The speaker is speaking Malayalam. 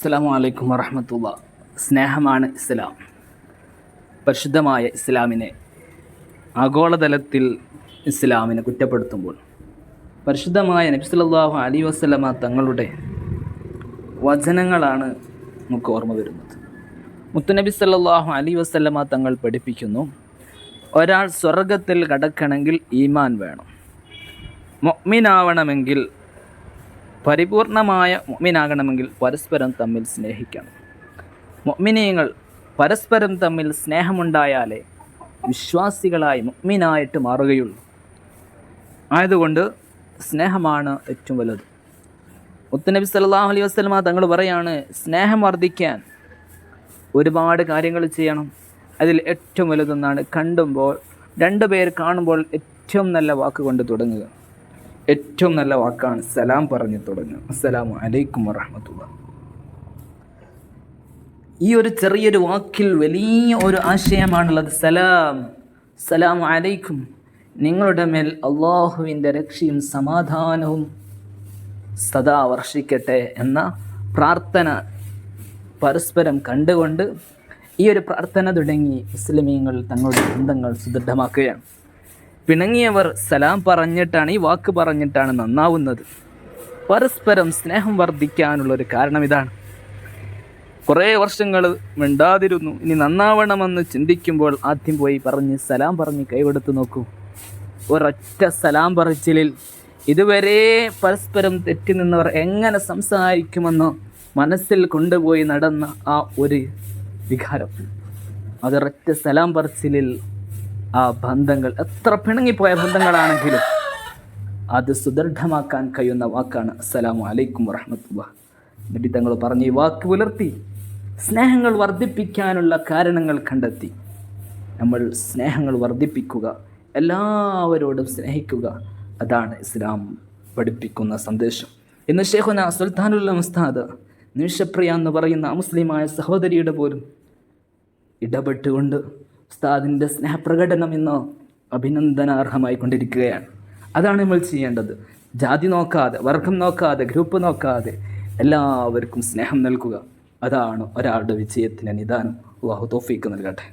അസ്സലാമു അലൈക്കും വറഹ്മത്തുള്ളാഹി. സ്നേഹമാണ് ഇസ്ലാം. പരിശുദ്ധമായ ഇസ്ലാമിനെ ആഗോളതലത്തിൽ ഇസ്ലാമിനെ കുറ്റപ്പെടുത്തുമ്പോൾ പരിശുദ്ധമായ നബി സല്ലല്ലാഹു അലൈഹി വസല്ലമ തങ്ങളുടെ വചനങ്ങളാണ് നമുക്ക് ഓർമ്മ വരുന്നത്. മുത്തുനബി സല്ലല്ലാഹു അലൈഹി വസല്ലമ തങ്ങൾ പഠിപ്പിക്കുന്നു, ഒരാൾ സ്വർഗത്തിൽ കടക്കണമെങ്കിൽ ഈമാൻ വേണം. മുഅ്മിനാവണമെങ്കിൽ, പരിപൂർണമായ മുഅ്മിനാകണമെങ്കിൽ പരസ്പരം തമ്മിൽ സ്നേഹിക്കണം. മുഅ്മിനീങ്ങൾ പരസ്പരം തമ്മിൽ സ്നേഹമുണ്ടായാലേ വിശ്വാസികളായി മുഅ്മിനായിട്ട് മാറുകയുള്ളൂ. ആയതുകൊണ്ട് സ്നേഹമാണ് ഏറ്റവും വലുത്. മുത്തുനബി സല്ലല്ലാഹു അലൈഹി വസല്ലമ തങ്ങൾ പറയാണ്, സ്നേഹം വർദ്ധിക്കാൻ ഒരുപാട് കാര്യങ്ങൾ ചെയ്യണം. അതിൽ ഏറ്റവും വലുതൊന്നാണ് രണ്ടു പേർ കാണുമ്പോൾ ഏറ്റവും നല്ല വാക്ക് കൊണ്ട് തുടങ്ങുക. ഏറ്റവും നല്ല വാക്കാണ് സലാം പറഞ്ഞ് തുടങ്ങുക. അസ്സലാമു അലൈക്കും വറഹ്മത്തുള്ളാഹി. ഈ ഒരു ചെറിയൊരു വാക്കിൽ വലിയ ഒരു ആശയമാണുള്ളത്. സലാമു അലൈക്കും, നിങ്ങളുടെ മേൽ അള്ളാഹുവിൻ്റെ രക്ഷയും സമാധാനവും സദാ വർഷിക്കട്ടെ എന്ന പ്രാർത്ഥന പരസ്പരം കണ്ടുകൊണ്ട് ഈ ഒരു പ്രാർത്ഥന തുടങ്ങി മുസ്ലിമീങ്ങൾ തങ്ങളുടെ ബന്ധങ്ങൾ സുദൃഢമാക്കുകയാണ്. പിണങ്ങിയവർ സലാം പറഞ്ഞിട്ടാണ്, ഈ വാക്ക് പറഞ്ഞിട്ടാണ് നന്നാവുന്നത്. പരസ്പരം സ്നേഹം വർദ്ധിക്കാനുള്ളൊരു കാരണം ഇതാണ്. കുറേ വർഷങ്ങൾ മിണ്ടാതിരുന്നു, ഇനി നന്നാവണമെന്ന് ചിന്തിക്കുമ്പോൾ ആദ്യം പോയി സലാം പറഞ്ഞ് കൈകൊടുത്ത് നോക്കൂ. ഒരൊറ്റ സലാം പറച്ചിലിൽ ഇതുവരെ പരസ്പരം തെറ്റി നിന്നവർ എങ്ങനെ സംസാരിക്കുമെന്ന് മനസ്സിൽ കൊണ്ടുപോയി നടന്ന ആ ഒരു വികാരം, അതൊരൊറ്റ സലാം പറച്ചിലിൽ ആ ബന്ധങ്ങൾ, എത്ര പിണങ്ങിപ്പോയ ബന്ധങ്ങളാണെങ്കിലും അത് സുദൃഢമാക്കാൻ കഴിയുന്ന വാക്കാണ് അസ്സലാമു അലൈക്കും വറഹ്മത്തുള്ളാഹി. നബി തങ്ങൾ പറഞ്ഞ ഈ വാക്ക് പുലർത്തി സ്നേഹങ്ങൾ വർദ്ധിപ്പിക്കാനുള്ള കാരണങ്ങൾ കണ്ടെത്തി. നമ്മൾ സ്നേഹങ്ങൾ വർദ്ധിപ്പിക്കുക, എല്ലാവരോടും സ്നേഹിക്കുക, അതാണ് ഇസ്ലാം പഠിപ്പിക്കുന്ന സന്ദേശം. ഇന്ന് ശൈഖുനാ സുൽത്താനുൽ ഉസ്താദ് നിമിഷപ്രിയ എന്ന് പറയുന്ന മുസ്ലിമായ സഹോദരിയുടെ പോലും ഇടപെട്ടുകൊണ്ട് ഉസ്താദിൻ്റെ സ്നേഹപ്രകടനം ഇന്ന് അഭിനന്ദനാർഹമായി കൊണ്ടിരിക്കുകയാണ്. അതാണ് നമ്മൾ ചെയ്യേണ്ടത്. ജാതി നോക്കാതെ, വർഗം നോക്കാതെ, ഗ്രൂപ്പ് നോക്കാതെ എല്ലാവർക്കും സ്നേഹം നൽകുക. അതാണ് ഒരാളുടെ വിജയത്തിൻ്റെ നിദാനം. അല്ലാഹു തൗഫീഖ് നൽകട്ടെ.